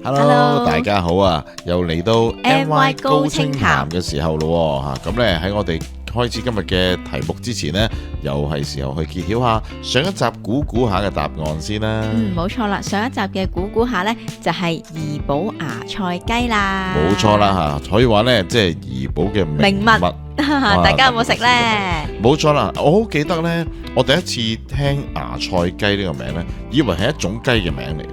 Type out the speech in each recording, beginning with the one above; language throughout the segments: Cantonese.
Hello， 大家好啊！又嚟到 MY 高清談嘅時候咯喎，咁咧喺我哋開始今日嘅題目之前呢，又係時候去揭曉下上一集估下嘅答案先啦。冇錯啦，上一集嘅估下呢，就係怡寶芽菜雞啦。冇錯啦嚇，可以話呢，即係怡寶嘅名物。大家有冇食呢？冇錯啦，我好記得呢，我第一次聽芽菜雞呢個名呢，以為係一種雞嘅名嚟。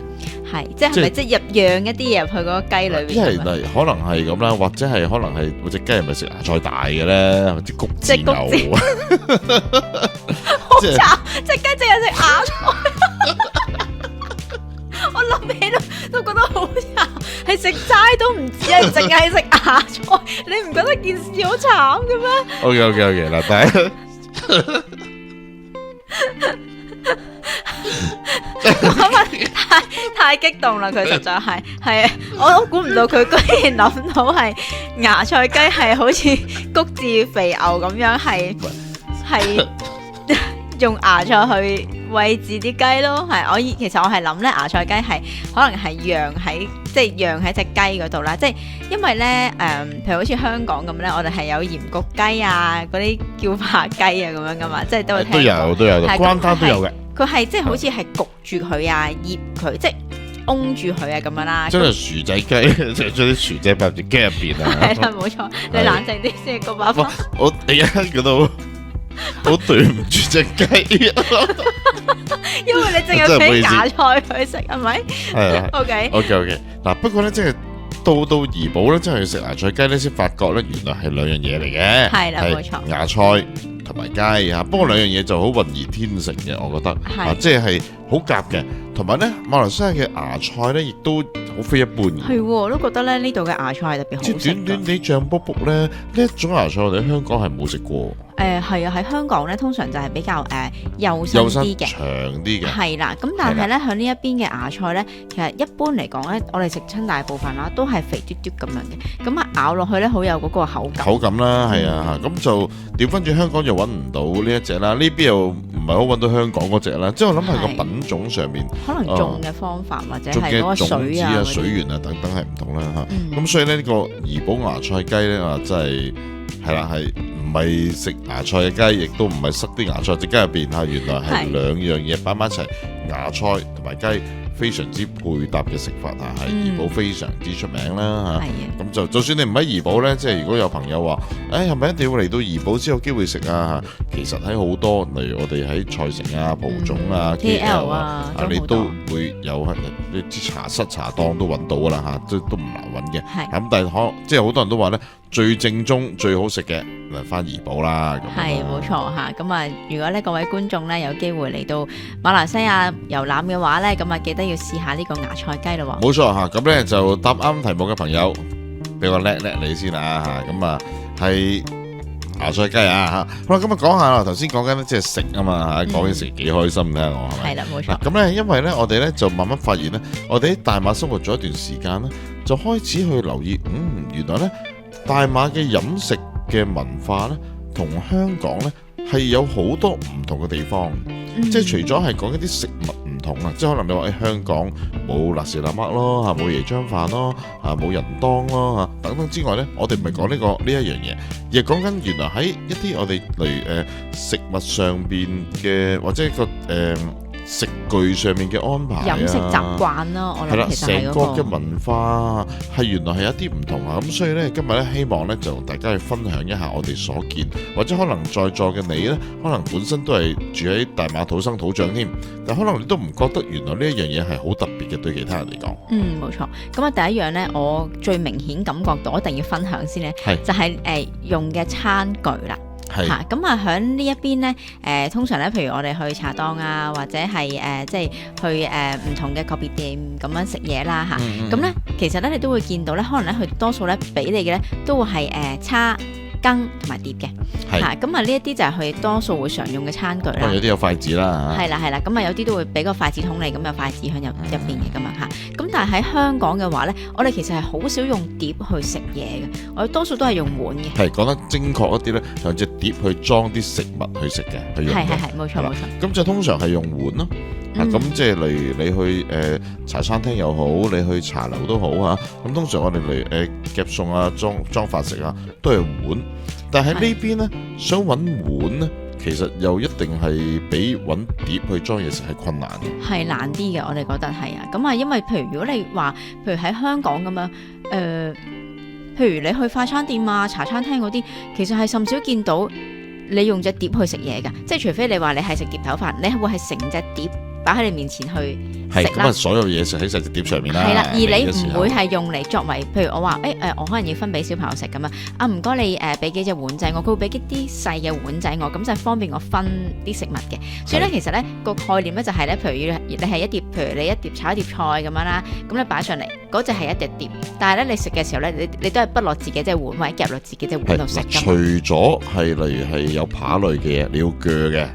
係，即係咪即係釀一啲嘢入去嗰個雞裏邊？一係可能係咁啦，或者係可能係隻雞係咪食芽菜大嘅咧？或者谷子牛啊？好慘，隻雞淨係食芽菜。我諗起都覺得好慘，係食齋都唔止係淨係食芽菜，你唔覺得件事好慘嘅咩 ？OK 嗱，第一。太激動啦！佢實在係我估唔到佢居然諗到係芽菜雞係好似谷字肥牛咁樣係用芽菜去餵飼啲雞咯。其實我係諗咧芽菜雞係可能係養喺隻雞嗰度啦。即係因為咧譬如好似香港咁咧，我哋係有鹽焗雞啊，嗰啲叫化雞啊咁樣噶嘛，即係都會聽過都有，關單都有嘅。佢係即係好似係焗住佢啊，醃佢，即係燜住佢啊咁樣啦。真係薯仔雞，即係將啲薯仔擺入隻雞入邊啊！係啦，冇錯，你冷靜啲先，個把火。我而家覺得好對唔住隻雞，因為你淨係俾芽菜佢食，係咪？係啊。OK。嗱，不過咧，即係到怡寶咧，真係要食芽菜雞咧，先發覺咧，原來係兩樣嘢嚟嘅。係啦，冇錯。芽菜同埋雞啊，不過兩樣嘢就好渾然天成嘅，我覺得啊，即係好夾嘅。同埋咧，馬來西亞嘅芽菜咧，亦都好非一般嘅。係，我都覺得咧呢度嘅芽菜係特別好食。即係短地醬卜卜咧，呢一種芽菜我哋喺香港係冇食過。係啊，喺香港咧通常就係比較幼身啲嘅，長啲嘅。係啦，咁但係咧喺呢一邊嘅芽菜咧，其實一般嚟講咧，我哋食親大部分啦都係肥嘟嘟咁樣嘅，咁咬落去咧好有嗰個口感啦，係啊，咁就調翻轉香港又揾唔到呢一隻啦，呢邊又唔係好揾到香港嗰隻啦，即係我諗係個品種上面，可能種嘅方法或者係嗰個水啊、水源啊等等係唔同啦嚇，咁所以咧呢個怡寶芽菜雞咧真係係啦係。唔係食芽菜嘅雞，亦都唔係塞啲芽菜隻雞入邊嚇，原來係兩樣嘢擺埋一齊，芽菜同埋雞非常之配搭嘅食法嚇，係怡寶非常之出名啦嚇。咁就算你唔喺怡寶咧，即係如果有朋友話，係咪一定要嚟到怡寶先有機會食啊？其實喺好多，例如我哋喺菜城啊、蒲種啊、KL 啊，你都會有你啲茶室、茶檔都揾到噶啦嚇，都唔難揾嘅。咁但係即係好多人都話咧，最正宗、最好食嘅嚟翻怡寶啦。係冇錯嚇。咁啊，如果咧各位觀眾咧有機會嚟到馬來西亞遊覽嘅話咧，咁啊記得要試下呢個芽菜雞咯喎。冇錯嚇，咁咧就答啱題目嘅朋友，俾我叻你先啊嚇。咁啊係芽菜雞啊嚇。好啦，咁啊講下啦，頭先講緊即係食啊嘛嚇，講起食幾開心嘅我係咪？係啦，冇錯。咁咧因為咧我哋咧就慢慢發現咧，我哋喺大馬生活咗一段時間咧，就開始去留意，原來咧大馬嘅飲食嘅文化咧，同香港咧係有好多唔同嘅地方。即係除咗係講一啲食物唔同啊，即係可能你話喺香港冇辣士辣麥咯嚇，冇椰漿飯咯嚇，冇人當咯嚇等等之外咧，我哋唔係講呢一樣嘢，而係講緊原來喺一啲我哋例如食物上邊嘅或者一個食具上面嘅安排啊，飲食習慣啦，我諗其實係成個嘅文化係原來係有一啲唔同啊，咁所以咧今日咧希望咧就大家去分享一下我哋所見，或者可能在座嘅你咧，可能本身都係住喺大馬土生土長添，但可能你都唔覺得原來呢一樣嘢係好特別嘅對其他人嚟講。冇錯。咁啊，第一樣咧，我最明顯感覺到一定要分享先咧，就係用嘅餐具啦。咁啊，喺呢一邊咧，通常咧，譬如我哋去茶檔啊，或者係即係去唔同嘅個別店咁樣食嘢啦嚇。咁咧，其實咧你都會見到咧，可能咧佢多數咧俾你嘅咧都會係叉、羹同埋碟嘅。咁啊呢一啲就係佢多數會常用嘅餐具啦。有啲有筷子啦。係啦，咁啊有啲都會俾個筷子筒你，咁有筷子喺入邊嘅咁樣嚇。咁但係喺香港嘅話咧，我哋其實係好少用碟去食嘢嘅，我哋多數都係用碗嘅。係講得精確一啲咧，用隻碟去裝啲食物去食嘅，去用嘅。係冇錯。咁就通常係用碗咯。咁即係例如你去茶餐廳又好，你去茶樓都好嚇。咁通常我哋嚟夾餸啊、裝飯食啊，都係碗。但係呢邊呢，想揾碗呢，其實又一定係比揾碟去裝嘢食係困難嘅。係難啲嘅，我哋覺得係啊。咁啊，因為譬如如果你話，譬如喺香港咁樣，譬如你去快餐店啊、茶餐廳嗰啲，其實係甚少見到你用隻碟去食嘢㗎。即係除非你話你係食碟頭飯，你係會係成隻碟擺喺你面前去食啦。所有嘢食喺晒隻碟上面啦。係啦，而你唔會係用嚟作為，譬如我話我可能要分俾小朋友食咁啊，唔該你俾幾隻碗仔我，佢會俾啲細嘅碗仔我，咁就方便我分啲食物嘅。所以咧，其實咧個概念咧就係咧，譬如你係一碟，譬如你一碟炒一碟菜咁樣啦，咁你擺上嚟嗰隻係一碟碟，但係咧你食嘅時候咧，你都係不落自己隻碗或者夾落自己隻碗度食。除咗係例如係有扒類嘅嘢，你要鋸嘅。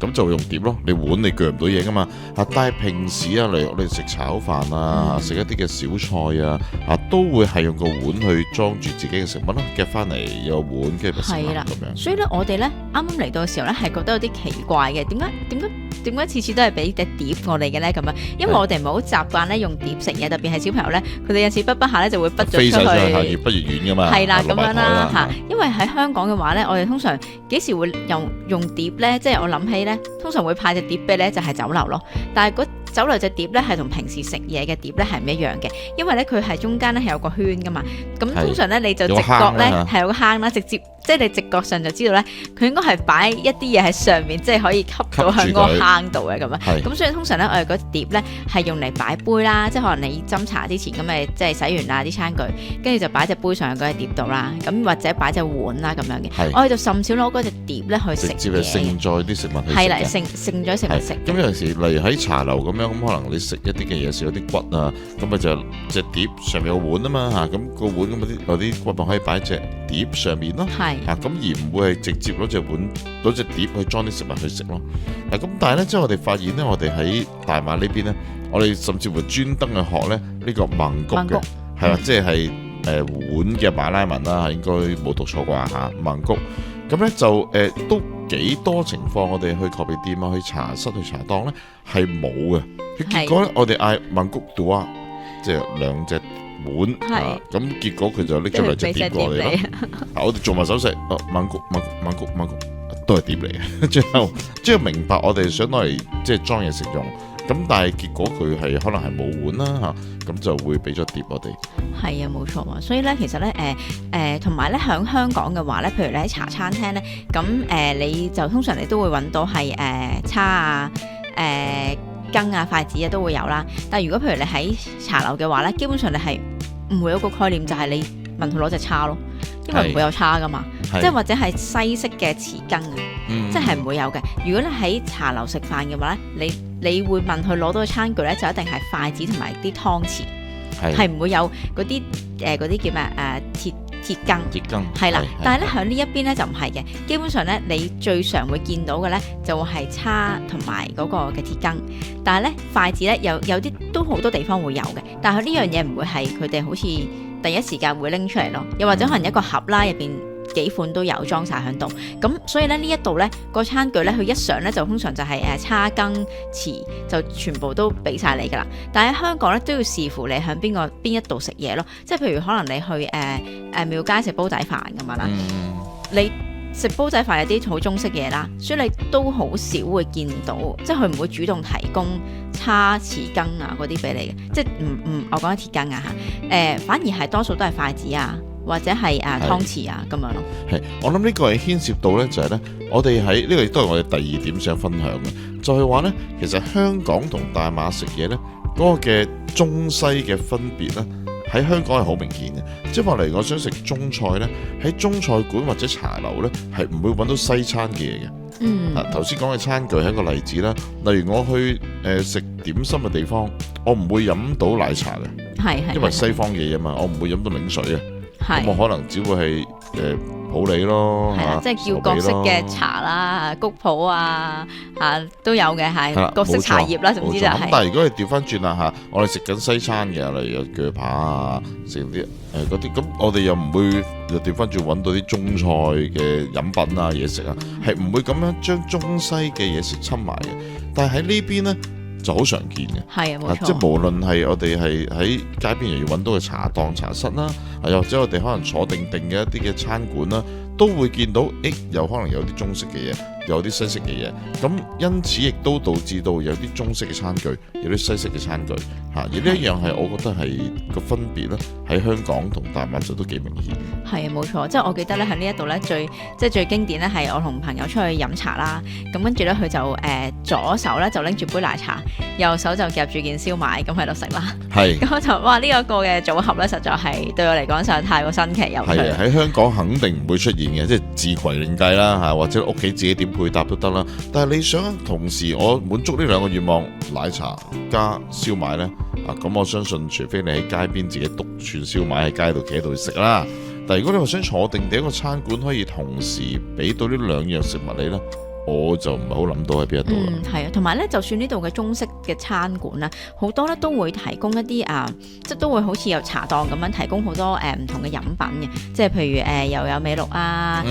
咁就用碟咯，你碗你鋸唔到嘢噶嘛。但係平時啊，例如我哋食炒飯啊，食一啲嘅小菜啊，都會係用個碗去裝住自己嘅食物咯，夾翻嚟有碗跟住食物咁樣。所以咧，我哋咧啱啱嚟到嘅時候咧，係覺得有啲奇怪嘅，點解次次都係俾隻碟我哋嘅咧咁樣？因為我哋唔係好習慣咧用碟食嘢，特別係小朋友咧，佢哋有時筆下咧就會筆咗出去，越筆越遠噶嘛。係啦，咁樣啦嚇。因為喺香港嘅話咧，我哋通常幾時會用碟咧？即係我諗起咧，通常會派隻碟俾咧，就係酒樓咯。但係酒樓隻碟咧係同平時食嘢嘅碟咧係唔一樣嘅，因為咧佢係中間咧係有個圈噶嘛。咁通常咧你就直覺咧係有個坑啦，直接即係你直覺上就知道咧，佢應該係擺一啲嘢喺上面，即係可以吸到喺個坑度嘅咁樣。咁所以通常咧我哋嗰碟咧係用嚟擺杯啦，即係可能你斟茶之前咁咪即係洗完啦啲餐具，跟住就擺隻杯上去嗰隻碟度啦，咁或者擺隻碗啦咁樣嘅。我哋就甚少攞嗰隻碟咧去食嘢，直接係盛載啲食物去食嘅。係啦，盛咗食物食。咁有陣時例如喺茶樓咁樣，咁可能你食一啲嘅嘢，食有啲骨啊，咁咪就隻碟上面有碗啊嘛嚇，咁個碗咁有啲骨咪可以擺隻碟上面咯。咁而唔會係直接攞隻碗攞隻碟去裝啲食物去食咯。咁但係咧，即係我哋發現咧，我哋喺大馬呢邊咧，我哋甚至乎專登去學咧呢個曼谷嘅，係啦，即係碗嘅馬拉文啦，應該冇讀錯啩嚇，曼谷。咁咧就都幾多情況，我哋去咖啡店啊、去茶室、去茶檔咧係冇嘅。結果咧，我哋嗌曼谷杜啊，即係兩隻碗，咁結果佢就拎出兩隻碟過嚟咯。我哋做埋手勢，曼谷都係碟嚟嘅。最後明白我哋想攞嚟即係裝嘢食用。咁但係結果佢係可能係冇碗啦嚇，咁就會俾咗碟我哋。係啊，冇錯啊。所以咧，其實咧同埋咧喺香港嘅話咧，譬如你喺茶餐廳咧，咁你就通常你都會揾到係叉啊、羹啊、筷子啊都會有啦。但係如果譬如你喺茶樓嘅話咧，基本上你係唔會有個概念就係你問佢攞隻叉咯，因為唔會有叉噶嘛，即係或者係西式嘅匙羹啊，即係唔會有嘅。如果你喺茶樓食飯嘅話咧，你會問佢攞到個餐具咧，就一定係筷子同埋啲湯匙，係唔會有嗰啲叫咩鐵羹，係啦。但係咧喺呢一邊咧就唔係嘅，基本上咧你最常會見到嘅咧就會係叉同埋嗰個嘅鐵羹，但係咧筷子咧有啲都好多地方會有嘅，但係呢樣嘢唔會係佢哋好似第一時間會拎出嚟咯，又或者可能一個盒啦入邊。幾款都有裝晒喺度，咁所以咧呢一度咧個餐具咧佢一上咧就通常就係叉羹匙就全部都俾晒你噶啦。但係喺香港咧都要視乎你喺邊一度食嘢咯，即係譬如可能你去廟街食煲仔飯咁樣啦，你食煲仔飯有啲好中式嘢啦，所以你都好少會見到，即係佢唔會主動提供叉匙羹啊嗰啲俾你嘅，即係我講緊鐵羹啊嚇，反而係多數都係筷子啊。或者係湯匙啊咁樣咯。係，我諗呢個係牽涉到咧，就係咧，我哋喺呢個亦都係我哋第二點想分享嘅，就係話咧，其實香港同大馬食嘢咧，嗰個嘅中西嘅分別咧，喺香港係好明顯嘅。即係話嚟，我想食中菜咧，喺中菜館或者茶樓咧，係唔會揾到西餐嘅嘢嘅。頭先講嘅餐具係一個例子啦。例如我去食點心嘅地方，我唔會飲到奶茶嘅，因為西方嘢啊嘛，我唔會飲到檸水啊。咁我可能只會係普洱咯，即係叫各式嘅茶啦，菊普啊都有嘅，係各式茶葉啦，總之就係。但係如果你調翻轉啦嚇，我哋食緊西餐嘅，例如有鋸扒啊，食啲嗰啲，咁我哋又唔會又調翻轉揾到啲中菜嘅飲品啊嘢食啊，係唔會咁樣將中西嘅嘢食侵埋嘅。但係喺呢邊咧，就好常見嘅。係啊，冇錯。即係無論係我哋係喺街邊又要揾到嘅茶檔茶室啦，又或者我哋可能坐定定嘅一啲嘅餐館啦，都會見到，有可能有啲中式嘅嘢，有啲西式嘅嘢，咁因此亦都導致到有啲中式嘅餐具，有啲西式嘅餐具嚇，而呢一樣係我覺得係個分別咧，喺香港同大馬就都幾明顯。係啊，冇錯，即係我記得咧喺呢一度咧最經典咧係我同朋友出去飲茶啦，咁跟住咧佢就左手咧就拎住杯奶茶，右手就夾住件燒賣咁喺度食啦。係，咁我就哇呢一個嘅組合咧，實在係對我嚟講實在太過新奇有趣。係喺香港肯定唔會出現嘅，即係自攜另計啦嚇，或者屋企自己點配搭都得啦。但係你想同時我滿足呢兩個願望，奶茶加燒賣呢，咁我相信除非你喺街邊自己篤串燒賣喺街度企喺度食啦。但係如果你話想坐定定一個餐館可以同時俾到呢兩樣食物你呢，我就唔係好諗到喺邊一度啦。係啊，同埋咧，就算呢度嘅中式嘅餐館啦，好多咧都會提供一啲即係都會好似有茶檔咁樣提供好多唔同嘅飲品嘅，即係譬如又有美祿啊，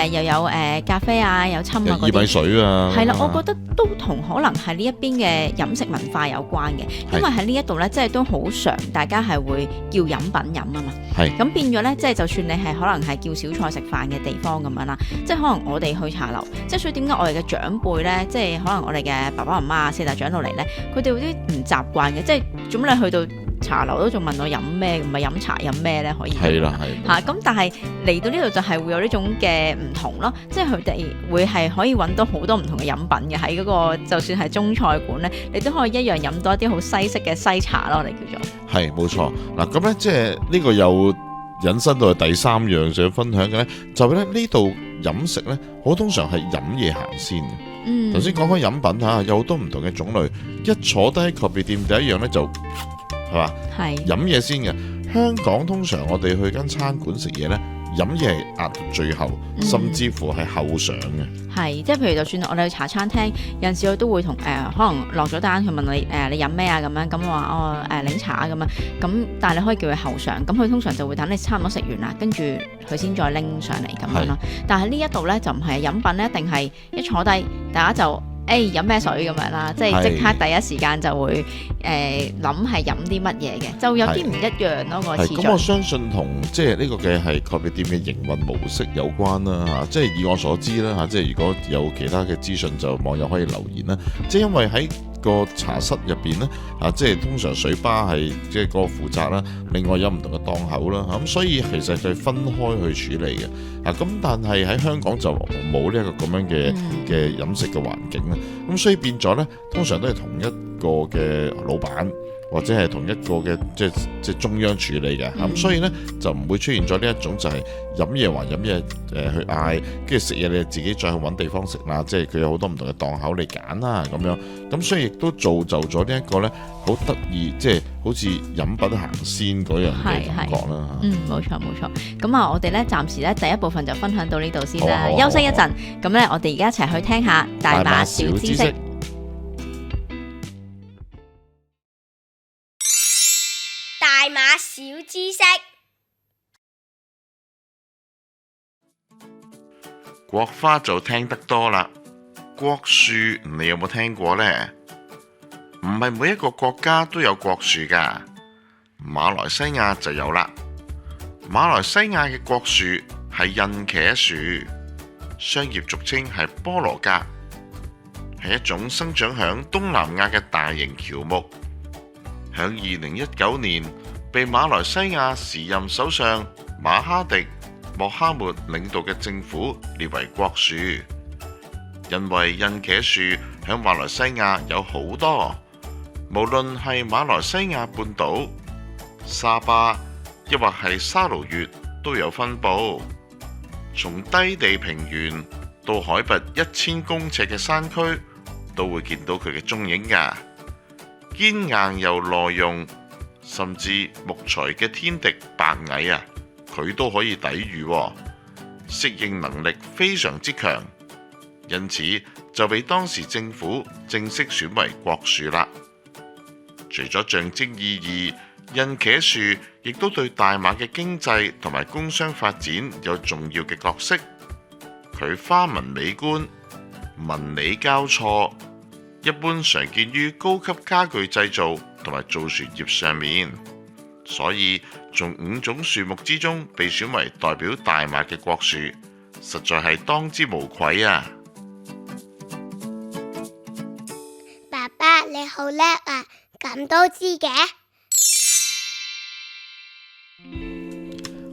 又有咖啡啊，有侵啊嗰啲。薏米水啊。係啦，我覺得都同可能係呢一邊嘅飲食文化有關嘅，因為喺呢一度咧，即係都好常大家係會叫飲品飲啊嘛。係。咁變咗咧，即係就算你係可能係叫小菜食飯嘅地方咁樣啦，即係可能我哋去茶樓，即係所以點解我哋嘅長輩咧，即係可能我哋嘅爸爸媽媽四大長老嚟咧，佢哋有啲唔習慣嘅，即係做乜你去到茶樓都仲問我飲咩，唔係飲茶飲咩咧？可以係啦，係嚇咁，但係嚟到呢度就係會有呢種嘅唔同咯，即係佢哋會係可以揾到好多唔同嘅飲品嘅喺嗰個，就算係中菜館咧，你都可以一樣飲到一啲好西式嘅西茶咯，我哋叫做係冇錯嗱。咁咧即係呢個又引申到第三樣想分享嘅咧，就係咧呢度飲食咧，好通常係飲嘢行先嘅。頭先講開飲品嚇，有好多唔同嘅種類，一坐低喺 coffee 店第一樣咧就係嘛，係飲嘢先嘅。香港通常我哋去間餐館食嘢咧，飲嘢係壓到最後，甚至乎係後上嘅。係，即係譬如就算我哋去茶餐廳，有陣時佢都會同可能落咗單，佢問你你飲咩啊咁樣，咁我話檸茶咁樣，咁但係你可以叫佢後上，咁佢通常就會等你差唔多食完啦，跟住佢先再拎上嚟咁樣咯。但係呢一度咧就唔係飲品咧，一定係一坐低大家就飲咩水咁樣啦，即係即刻第一時間就會諗係飲啲乜嘢嘅，就有啲唔一樣咯個次序。咁我相信同即係呢個嘅係coffee店嘅營運模式有關啦嚇，即係以我所知啦嚇，即係如果有其他嘅資訊就網友可以留言啦。即係因為喺個茶室入邊咧即係通常水吧係即係嗰個負責啦，另外有唔同嘅檔口啦咁，所以其實就係分開去處理嘅咁。但係喺香港就冇呢一個咁樣嘅飲食嘅環境啦，咁所以變咗咧，通常都係同一個嘅老闆或者係同一個嘅即係中央處理嘅咁，所以咧就唔會出現咗呢一種就係飲嘢還飲嘢去嗌，跟住食嘢你自己再去揾地方食啦，即係佢有好多唔同嘅檔口嚟揀啦咁樣，咁所以亦都造就咗呢一個咧好得意，即係好似飲品行先嗰樣嘅感覺啦。冇錯冇錯。咁啊，我哋咧暫時咧第一部分就分享到呢度先啦，休息一陣，咁咧我哋而家一齊去聽下大馬小知識。大馬小知識。國花就聽得多啦，國樹你有冇聽過呢？唔係每一個國家都有國樹噶，馬來西亞就有啦。馬來西亞嘅國樹係印茄樹，商業俗稱係菠蘿格，係一種生長響東南亞嘅大型喬木。響2019年被馬來西亞時任首相馬哈迪莫哈末領導嘅政府列為國樹，因為印茄樹響馬來西亞有好多，無論係馬來西亞半島、沙巴，抑或係沙勞越都有分佈。從低地平原到海拔1000公尺嘅山區，都會見到佢嘅蹤影㗎。堅硬又耐用，甚至木材嘅天敵白蟻啊，佢都可以抵禦，適應能力非常之強，因此就被當時政府正式選為國樹啦。除咗象徵意義，印茄樹亦都對大馬嘅經濟同埋工商發展有重要嘅角色。佢花紋美觀，紋理交錯，一般常見於高級家具製造同埋造船業上面，所以從5種樹木之中被選為代表大馬嘅國樹，實在係當之無愧啊！爸爸你好叻啊，咁都知嘅。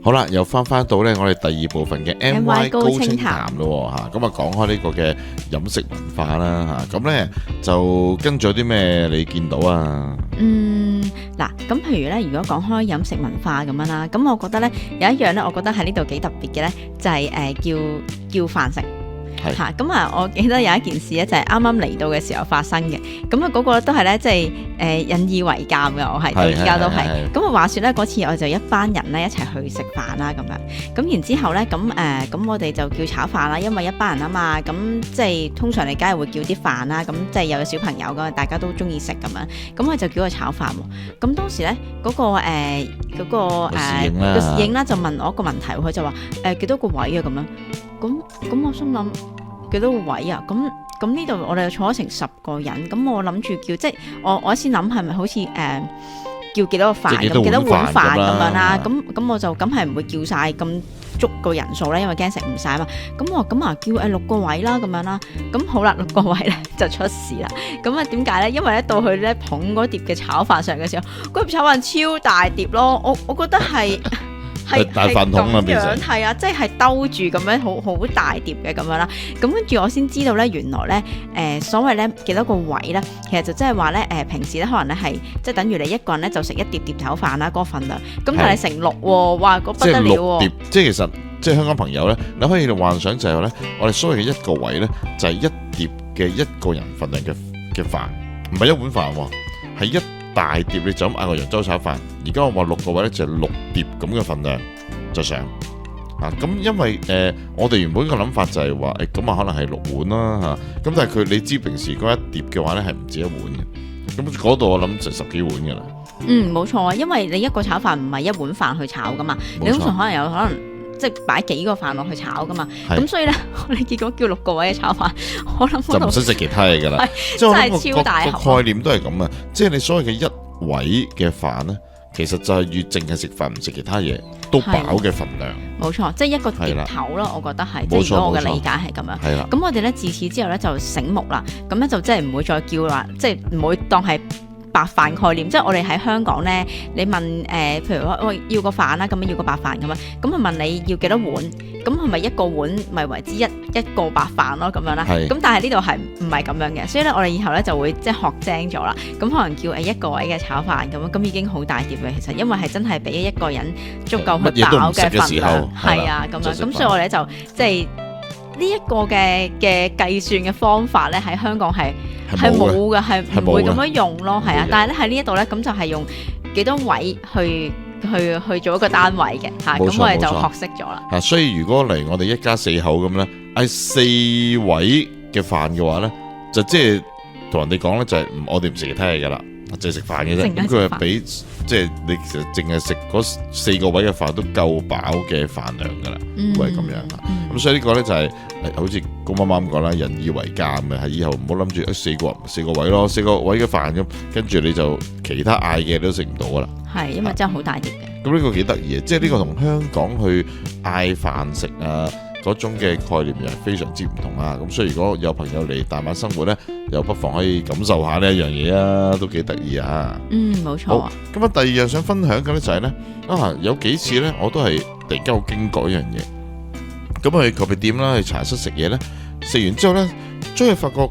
好啦，又翻到呢我哋第二部分嘅 MY 高清談談咯嚇，咁啊講開呢個嘅飲食文化啦嚇，咁呢就跟咗啲咩你見到啊？嗱，咁譬如咧，如果講開飲食文化咁樣啦，咁我覺得咧有一樣咧，我覺得喺呢度幾特別嘅咧，就係叫飯食。嚇，咁我記得有一件事咧，就係啱啱嚟到嘅時候發生嘅。咁嗰個都係咧，即係引以為鑑嘅。我係到而家都係。咁話説咧，嗰次我就一班人咧一齊去食飯啦，咁樣。咁然之後咧，咁我哋就叫炒飯啦，因為一班人啊嘛。咁即係通常你梗係會叫啲飯啦。咁即係有小朋友咁，大家都中意食咁樣。咁我就叫佢炒飯喎。咁當時咧嗰個侍應啦就問我一個問題，佢就話幾多個位啊咁樣。咁我心諗幾多個位啊？咁呢度我哋坐咗成10個人，咁我諗住叫，即係我先諗係咪好似叫幾多個飯咁，幾多碗飯咁樣啦？咁我就梗係唔會叫晒咁足個人數咧，因為驚食唔晒嘛。咁我叫6個位啦咁樣啦。咁好啦，6個位咧就出事啦。咁啊點解咧？因為咧到佢咧捧嗰碟嘅炒飯上嘅時候，嗰碟炒飯超大碟咯。我覺得係。係大飯桶啊，變成係啊，即係兜住咁樣好大碟嘅咁樣啦。咁跟住我先知道咧，原來咧所謂咧幾多個位咧，其實就即係話咧平時咧可能咧係即係等於你一個人咧就食一碟炒飯啦，嗰個份量。咁但係成6喎，哇，嗰不得了喎！即係6碟，即係其實即係香港朋友咧，你可以幻想就係咧，我哋所謂嘅一個位咧，就係一碟嘅一個人份量嘅飯，唔係一碗飯喎，係一大碟你就咁嗌個揚州炒飯，而家我話6個位咧就係6碟咁嘅份量就上啊！咁因為我哋原本個諗法就係話咁啊可能係6碗啦嚇，咁但係你知平時嗰一碟嘅話咧係唔止1碗嘅，咁嗰度我諗就10幾碗㗎啦。冇錯啊，因為你一個炒飯唔係一碗飯去炒噶嘛，你通常可能即係擺幾個飯落去炒噶嘛，咁所以咧你結果叫6個位嘅炒飯，我諗就唔使食其他嘢㗎啦，真係超大盒。個概念都係咁啊，即係你所謂嘅一位嘅飯咧，其實就係越淨係食飯唔食其他嘢都飽嘅份量。冇錯，即係一個碟頭咯，我覺得係，即係如果我嘅理解係咁樣。係啦，咁我哋咧自此之後咧就醒目啦，咁咧就即係唔會再叫啦，即係唔會當係白飯概念。即係我哋喺香港咧，你問譬如話我要個飯啦，咁樣要個白飯咁樣，咁佢問你要幾多碗，咁係咪一個碗咪為之一個白飯咯咁樣啦？咁但係呢度係唔係咁樣嘅，所以咧我哋以後咧就會即係學精咗啦。咁可能叫一個位嘅炒飯咁樣，咁已經好大碟嘅其實，因為係真係俾一個人足夠去飽嘅份量。係啊，咁樣咁所以我哋就即係呢一個嘅計算嘅方法咧喺香港係冇嘅，係唔會咁樣用咯，係啊。但係咧喺呢一度咧，咁就係用幾多位去做一個單位嘅嚇，咁我哋就學識咗啦。所以如果嚟我哋一家4口咁咧，嗌4位嘅飯嘅話咧，就即係同人哋講咧，就係我哋唔食其他嘢㗎啦，就係食飯嘅啫。咁佢係俾即係你其實淨係食嗰4個位嘅飯都夠飽嘅飯量㗎啦，會係咁樣。咁所以呢個咧就係好似公媽媽咁講啦，引以為鑑嘅，係以後唔好諗住4個位咯，4個位嘅飯咁，跟住你就其他嗌嘅都食唔到㗎啦。係，因為真係好大碟嘅。咁呢個幾得意嘅，即係呢個同香港去嗌飯食啊嗰種嘅概念又係非常之唔同啊！咁所以如果有朋友嚟大馬生活咧，又不妨可以感受下呢一樣嘢啊，都幾得意啊！冇錯啊！咁啊，第2樣想分享嘅咧就係咧有幾次咧我都係突然間好驚覺一樣嘢。咁去咖啡店啦，去茶室食嘢咧，食完之後咧，將佢發覺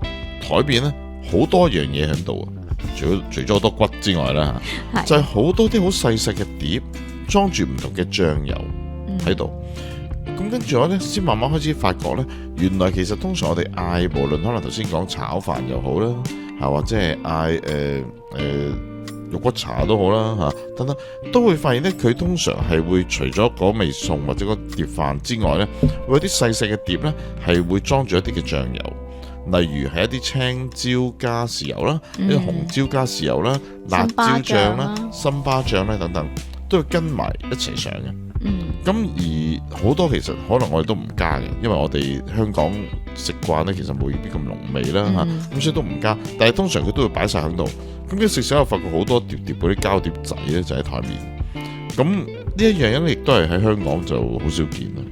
台邊咧好多樣嘢喺度啊！除咗好多骨之外啦，就係好多啲好細細嘅碟，裝住唔同嘅醬油喺度。咁跟住我咧，先慢慢開始發覺咧，原來其實通常我哋嗌，無論可能頭先講炒飯又好啦，或者係嗌肉骨茶都好啦，等等，都會發現咧，佢通常係會除咗嗰味餸或者嗰碟飯之外咧，會有啲細細嘅碟咧，係會裝住一啲嘅醬油。例如係一啲青椒加豉油啦，一啲紅椒加豉油啦，辣椒醬啦，參巴醬啦等等，都會跟埋一齊上嘅。咁而好多其實可能我哋都唔加嘅，因為我哋香港食慣咧，其實未必咁濃味啦嚇，咁所以都唔加。但係通常佢都會擺晒喺度。咁跟食時候發覺好多碟嗰啲膠碟仔咧就喺台面。咁呢一樣嘢亦都係喺香港就好少見啦。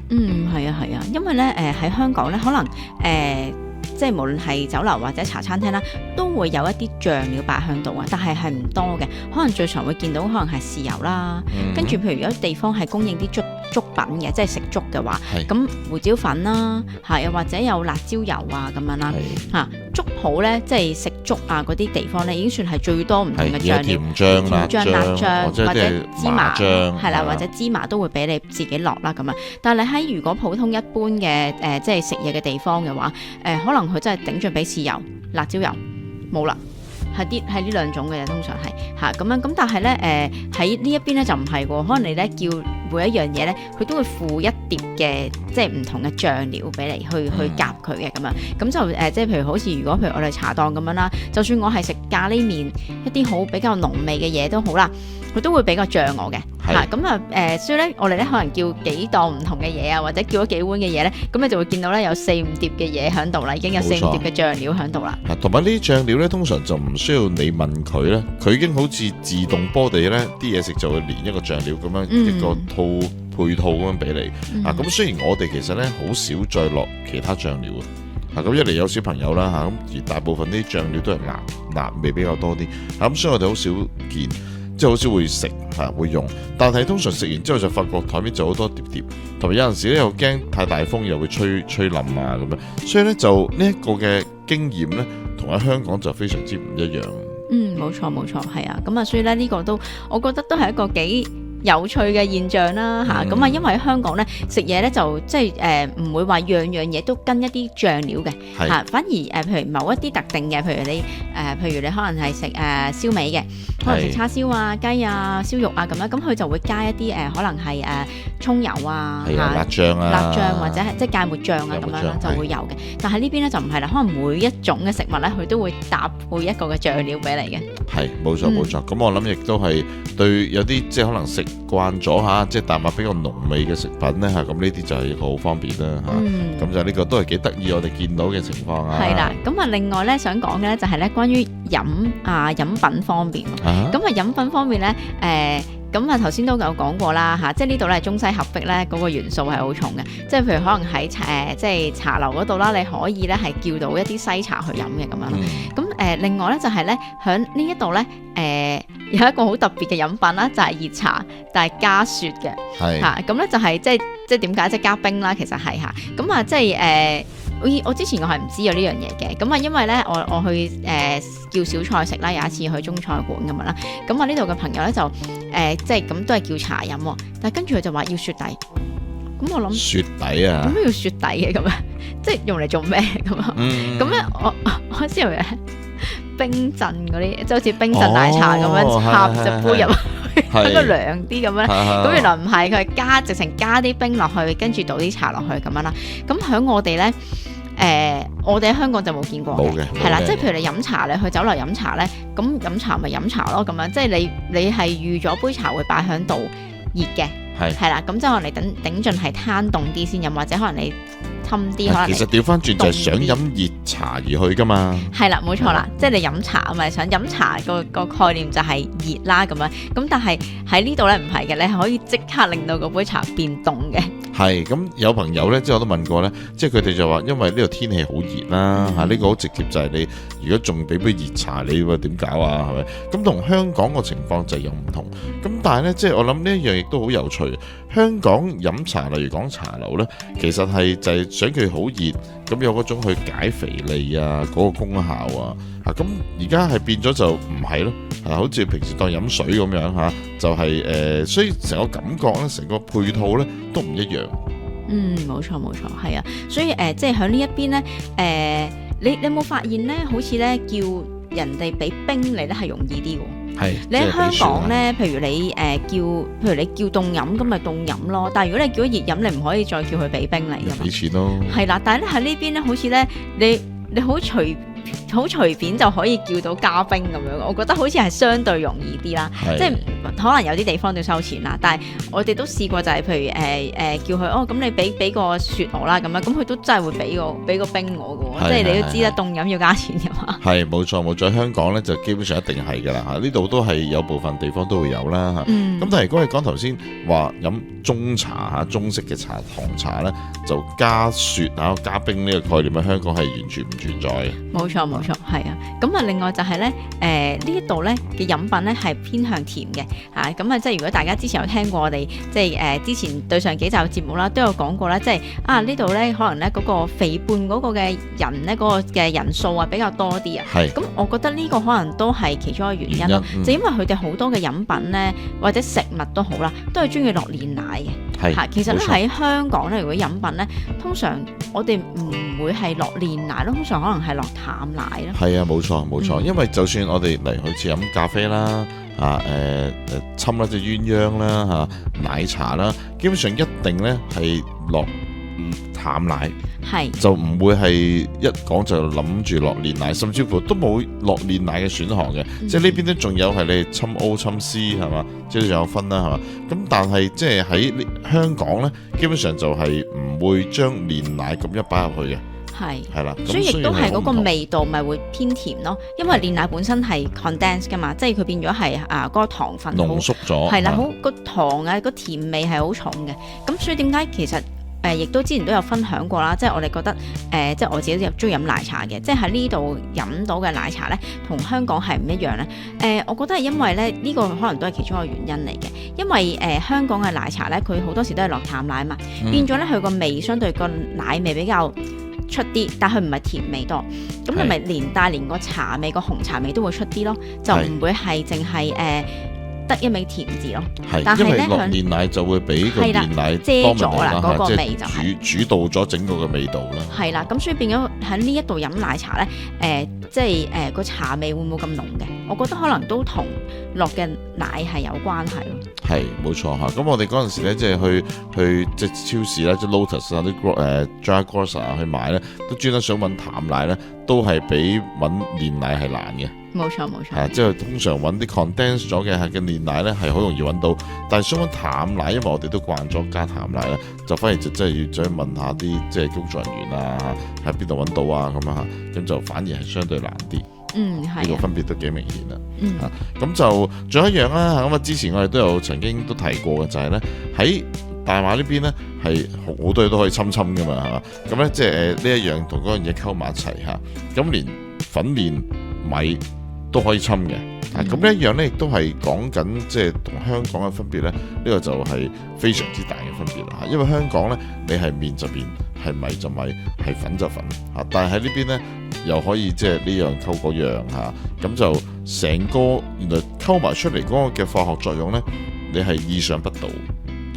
係啊，因為咧喺香港咧可能即係無論係酒樓或者茶餐廳啦，都會有一啲醬料擺喺度啊，但係唔多嘅，可能最常會見到可能係豉油啦，跟住譬如有啲地方係供應啲粥品嘅，即係食粥嘅話，咁胡椒粉啦，又或者有辣椒油啊咁樣啦，粥鋪咧即係食粥啊嗰啲地方咧已經算係最多唔同嘅醬料，甜醬、辣醬或者芝麻醬，係啦，或者芝麻都會俾你自己落啦咁啊。但係你喺如果普通一般嘅即係食嘢嘅地方嘅話，可能佢真係頂盡俾豉油、辣椒油冇啦，係呢兩種嘅，通常係咁樣。咁但係咧喺呢一邊咧就唔係喎，可能你咧叫每一樣嘢咧，佢都會附一碟嘅即係唔同嘅醬料俾你去夾佢嘅咁樣。咁就即係譬如好似如果譬如我哋茶檔咁樣啦，就算我係食咖喱麵一啲好比較濃味嘅嘢都好啦，佢都會俾個醬我嘅。咁所以咧，我哋咧可能叫幾檔唔同嘅嘢啊，或者叫咗幾碗嘅嘢咧，咁你就會見到咧有4-5碟嘅嘢喺度啦，已經有4-5碟嘅醬料喺度啦。同埋呢啲醬料咧，通常就唔需要你問佢咧，佢已經好似自動波地咧，啲嘢食就會連一個醬料咁樣一個配套咁樣俾你。咁雖然我哋其實咧好少再落其他醬料咁一嚟有小朋友啦咁而大部分啲醬料都係辣味比較多啲，咁所以我哋好少見。即係好少會食會用，但係通常食完之後就發覺台面就好多碟，同埋有陣時咧又驚太大風又會吹冧啊咁樣，所以咧就呢一個嘅經驗咧，同喺香港就非常之唔一樣。冇錯，係啊，咁啊，所以咧呢個都我覺得都係一個幾有趣嘅現象啦咁因為喺香港咧食嘢咧就即係唔會話樣樣嘢都跟一啲醬料嘅反而譬如某一啲特定嘅，譬如你可能係食燒味嘅，可能食叉燒啊、雞啊、燒肉啊咁樣，咁佢就會加一啲可能係葱油啊、辣醬或者係即係芥末醬啊咁樣啦，就會有嘅。但係呢邊咧就唔係啦，可能每一種嘅食物咧佢都會搭配一個嘅醬料俾你嘅。係冇錯，咁我諗亦都係對有啲即係可能食慣咗即係淡白比較濃味嘅食品咧咁呢啲就係一個好方便啦咁就呢個都係幾得意我哋見到嘅情況係啦，咁另外咧想講嘅咧就係咧關於飲品方面咁飲品方面咧咁頭先都有講過啦即係呢度咧中西合璧咧嗰個元素係好重嘅，即係譬如可能喺即係茶樓嗰度啦，你可以咧係叫到一啲西茶去飲嘅咁樣。咁另外咧就係咧響呢一度咧有一個好特別嘅飲品啦，就係熱茶，但係加雪嘅咁咧就係即係點解即係加冰啦？其實係咁即係我之前我係唔知有呢樣嘢嘅，咁因為咧我去叫小菜食啦，有一次去中菜館咁樣啦，咁呢度嘅朋友咧就即係咁都係叫茶飲，但係跟住佢就話要雪底，咁我諗雪底啊，咁要雪底嘅咁樣，即係用嚟做咩咁啊？咁咧我之後冰鎮嗰啲，即係好似冰鎮奶茶咁樣插隻杯入去，等佢涼啲咁樣。咁原來唔係，佢係直情加啲冰落去，跟住倒啲茶落去咁樣啦。咁喺我哋咧，我哋喺香港就冇見過嘅，係啦，即係譬如你飲茶咧，去酒樓飲茶咧，咁飲茶咪飲茶咯，咁樣即係你係預咗杯茶會擺喺度熱嘅，係啦，咁即係可能你頂盡係攤凍啲先飲，或者可能你氹啲可能。其實調翻轉就係想飲熱茶而去噶嘛。係啦，冇錯啦，即係你飲茶咪想飲茶個概念就係熱啦咁樣，咁但係喺呢度咧唔係嘅，你係可以即刻令到嗰杯茶變凍嘅。係咁有朋友咧，即係我都問過咧，即係佢哋就話，因為呢度天氣好熱啦，呢個好直接就係你如果仲俾杯熱茶，你會點搞啊？係咪？咁同香港個情況就有唔同。咁但係咧，即係我諗呢一樣亦都好有趣。香港飲茶，例如講茶樓咧，其實係就係想佢好熱，咁有嗰種去解肥膩啊嗰個功效啊。咁而家係變咗就唔係咯，好似平時當飲水咁樣就係所以成個感覺咧，成個配套咧都唔一樣。冇錯，係啊，所以即係喺呢一邊咧，你有冇發現咧？好似咧叫人哋俾冰你咧係容易啲喎。係，你喺香港咧，譬如你叫凍飲咁咪凍飲咯，但係如果你叫咗熱飲，你唔可以再叫佢俾冰你㗎嘛。俾錢咯。係啦，但係咧喺呢邊咧，好似咧你好隨好隨便就可以叫到加冰咁樣，我覺得好似係相對容易啲啦。即係可能有啲地方都要收錢啦，但係我哋都試過就係譬如叫佢咁你俾個雪我啦咁樣，咁佢都真係會俾個冰我嘅喎，即係你都知啦，凍飲要加錢嘅嘛。係冇錯，香港咧就基本上一定係㗎啦嚇，呢度都係有部分地方都會有啦嚇。咁但係如果你講頭先話飲中茶嚇，中式嘅茶糖茶咧就加雪加冰呢個概念喺香港係完全唔存在嘅。冇錯，係啊。咁啊，另外就係咧呢一度咧嘅飲品咧係偏向甜嘅嚇。咁啊，即係如果大家之前有聽過我哋即係之前對上幾集節目啦，都有講過啦，即係呢度咧可能咧嗰個肥胖嗰個嘅人咧嗰個嘅人數比較多啲啊。咁我覺得呢個可能都係其中一個原因咯。就因為佢哋好多嘅飲品咧或者食物都好啦，都係中意落煉奶嘅。其實咧喺香港咧，如果飲品咧，通常我哋唔會係落煉奶咯，通常可能係落淡奶咯。係啊，冇錯，因為就算我哋嚟好似飲咖啡啦，侵啦隻鴛鴦啦，奶茶啦，基本上一定咧係落淡奶，就唔會係一講就諗住落煉奶，甚至乎都冇落煉奶嘅選項嘅。即係呢邊都仲有係你侵 O 侵 C 係嘛，即係仲有分啦係嘛。咁但係即係喺香港咧，基本上就係唔會將煉奶咁一擺入去嘅。係啦，所以亦都係嗰個味道咪會偏甜咯，因為煉奶本身係 condense 噶嘛，即係佢變咗係嗰個糖分濃縮咗，係啦，好個糖個甜味係好重嘅。咁所以點解其實亦都之前都有分享過啦，即係我哋覺得即係我自己都中意飲奶茶嘅，即係喺呢度飲到嘅奶茶咧，同香港係唔一樣咧。我覺得係因為咧呢個可能都係其中一個原因嚟嘅，因為香港嘅奶茶咧，佢好多時都係落淡奶嘛，變咗咧佢個味相對個奶味比較出啲，但佢唔係甜味多，咁係咪連個茶味個紅茶味都會出啲咯？就唔會係淨係得一味甜字咯。但係咧，落煉奶就會俾個煉奶遮咗啦，嗰個味就係主導咗整個嘅味道啦。係啦，咁所以變咗喺呢一度飲奶茶咧，即係個茶味會唔會咁濃嘅？我覺得可能都同落嘅奶係有關係咯。係冇錯嚇，咁我哋嗰陣時咧，即係去即係超市啦，即係 Lotus 啊啲Dry Grocer 去買咧，都專登想揾淡奶咧，都係比揾煉奶係難嘅。冇錯。即係通常揾啲 condense 咗嘅係嘅煉奶咧，係好容易揾到，但係想揾淡奶，因為我哋都慣咗加淡奶咧，就反而就真係要再問下啲即係工作人員啊，喺邊度揾到啊咁啊，咁就反而係相對難啲。呢個分別都幾明顯啦。咁就仲有一樣啦，咁之前我哋都有曾經都提過嘅，就係咧喺大馬呢邊咧係好多嘢都可以侵噶嘛，係嘛？咁咧即係呢一樣同嗰樣嘢溝埋一齊嚇，咁連粉麵米都可以侵嘅。咁呢一樣咧亦都係講緊即係同香港嘅分別咧，呢個就係非常之大嘅分別啦嚇。因為香港咧你係麵就麵，係米就米，係粉就粉嚇，但係喺呢邊咧又可以即係呢樣溝嗰樣嚇，咁就成個原來溝埋出嚟嗰個嘅化學作用咧，你係意想不到。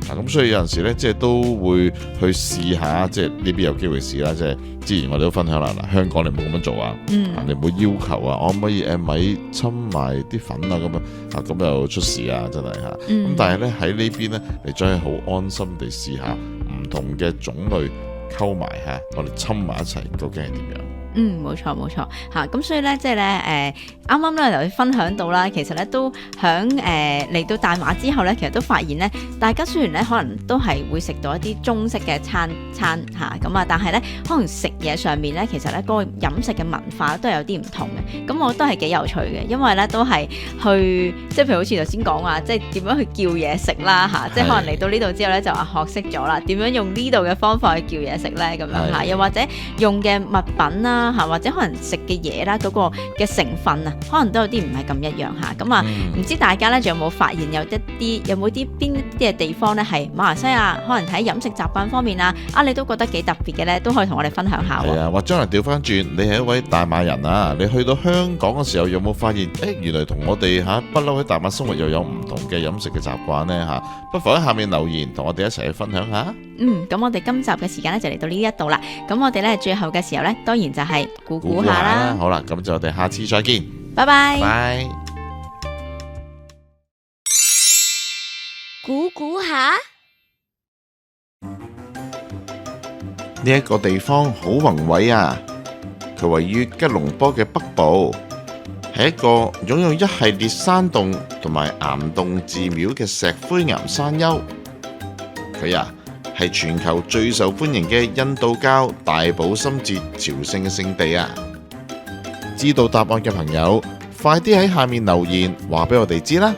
咁所以有陣時咧，即係都會去試下，即係呢邊有機會試啦。即係之前我哋都分享啦，嗱，香港你唔好咁樣做啊，你唔好要求啊，我可唔可以米侵埋啲粉啊咁樣咁又出事啊，真係嚇。咁但係咧喺呢邊咧，你真係好安心地試下唔同嘅種類溝埋嚇，我哋侵埋一齊，究竟係點樣？冇錯嚇，咁所以咧，即係咧啱啱咧就分享到啦，其實咧都響嚟到大馬之後咧，其實都發現咧，大家雖然咧可能都係會食到一啲中式嘅餐嚇咁啊，但係咧可能食嘢上面咧，其實咧嗰個飲食嘅文化都係有啲唔同嘅。咁我覺得係幾有趣嘅，因為咧都係去即係譬如好似頭先講話，即係點樣去叫嘢食啦嚇，即係可能嚟到呢度之後咧就話學識咗啦，點樣用呢度嘅方法去叫嘢食咧咁樣嚇，又或者用嘅物品啦。或者可能食嘅嘢啦，嗰個嘅成分啊，可能都有啲唔係咁一樣嚇。咁啊，唔知大家咧仲有冇發現有冇啲邊啲嘅地方咧係馬來西亞可能喺飲食習慣方面啊，你都覺得幾特別嘅咧，都可以同我哋分享下喎。係啊，或將來調翻轉，你係一位大馬人啊，你去到香港嘅時候有冇發現？原來同我哋不嬲喺大馬生活又有唔同嘅飲食嘅習慣咧嚇。不妨喺下面留言，同我哋一齊去分享下。咁我哋今集嘅時間咧就嚟到呢一度啦。咁我哋咧最後嘅時候咧，當然就係估估下啦。好啦，咁就我哋下次再見。拜拜。拜。估估下，呢一個地方好宏偉啊！佢位於吉隆坡嘅北部，係一個擁有一系列山洞同埋岩洞寺廟嘅石灰岩山丘。佢係全球最受歡迎嘅印度教大寶森節朝聖嘅聖地啊！知道答案嘅朋友，快啲喺下面留言話俾我哋知啦。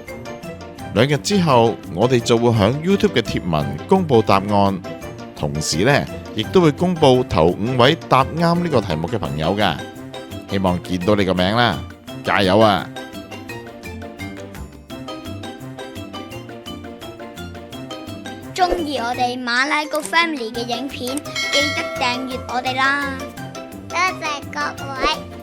2日之後，我哋就會喺 YouTube 嘅貼文公布答案，同時呢，亦都會公布頭5位答啱呢個題目嘅朋友㗎。希望見到你個名啦，加油啊！鍾意我哋馬拉谷 Family 嘅影片，記得訂閱我哋啦！多謝各位。